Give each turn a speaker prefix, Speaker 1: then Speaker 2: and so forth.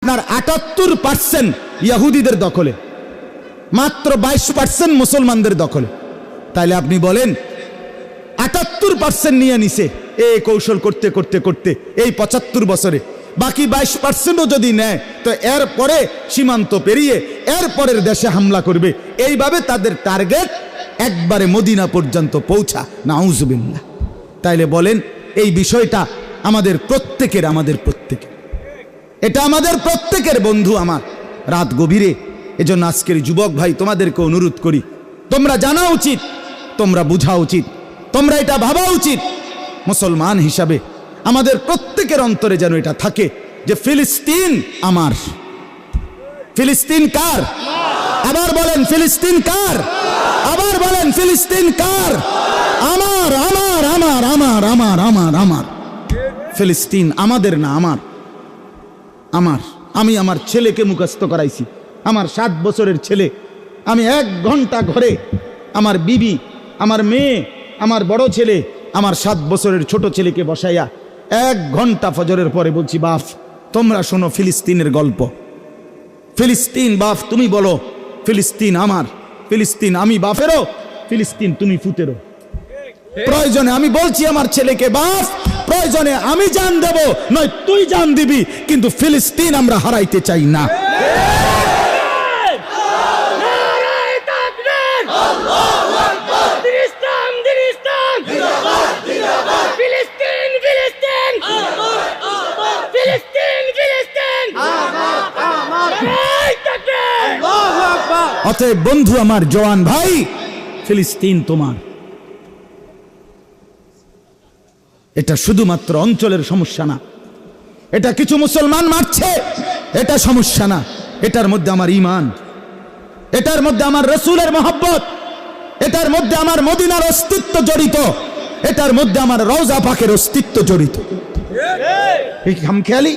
Speaker 1: আপনার ৭৮% ইহুদিদের দখলে, মাত্র 22% মুসলমানদের দখলে। তাইলে আপনি বলেন ৭৮% নিয়ে নিছে এই কৌশল করতে করতে করতে এই ৭৫ বছরে, বাকি 22%ও যদি নেয় তো এরপরে সীমান্ত পেরিয়ে এরপরের দেশে হামলা করবে। এইভাবে তাদের টার্গেট একবারে মদিনা পর্যন্ত পৌঁছা, নাউজুবিল্লাহ। তাইলে বলেন এই বিষয়টা আমাদের প্রত্যেকের, এটা আমাদের প্রত্যেকের বন্ধু আমার, রাত গভীরে। এজন্য আজকের যুবক ভাই তোমাদেরকে অনুরোধ করি, তোমরা জানা উচিত, তোমরা বুঝা উচিত, তোমরা এটা ভাবা উচিত, মুসলমান হিসাবে আমাদের প্রত্যেকের অন্তরে যেন এটা থাকে যে ফিলিস্তিন আমার। ফিলিস্তিন কার? আবার বলেন ফিলিস্তিন কার? আবার বলেন ফিলিস্তিন কার? আমার, আমার, আমার, আমার, আমার, আমার, আমার। ফিলিস্তিন আমাদের না, আমার, আমার। আমি আমার ছেলেকে মুখস্থ করাইছি, আমার 7 বছরের ছেলে। আমি 1 ঘন্টা ঘরে আমার বিবি, আমার মেয়ে, আমার বড় ছেলে, আমার 7 বছরের ছোট ছেলেকে বসাইয়া 1 ঘন্টা ফজরের পরে বলছি, বাপ তোমরা শোনো ফিলিস্তিনের গল্প। ফিলিস্তিন বাপ তুমি বলো, ফিলিস্তিন আমার, ফিলিস্তিন আমি বাপেরও, ফিলিস্তিন তুমি ফুতেরও। প্রয়োজনে আমি বলছি আমার ছেলেকে, বাপ প্রয়োজনে আমি জান দেব, নয় তুই জান দিবি, কিন্তু ফিলিস্তিন আমরা হারাইতে চাই না। অতএব বন্ধু আমার, জওয়ান ভাই, ফিলিস্তিন তোমার। এটা শুধুমাত্র অঞ্চলের সমস্যা না, এটা কিছু মুসলমান মারছে এটা সমস্যা না, এটার মধ্যে আমার ঈমান, এটার মধ্যে আমার রাসূলের মহব্বত, এটার মধ্যে আমার মদিনার অস্তিত্ব জড়িত, এটার মধ্যে আমার রওজা পাকের অস্তিত্ব জড়িত। এই খামখেয়ালি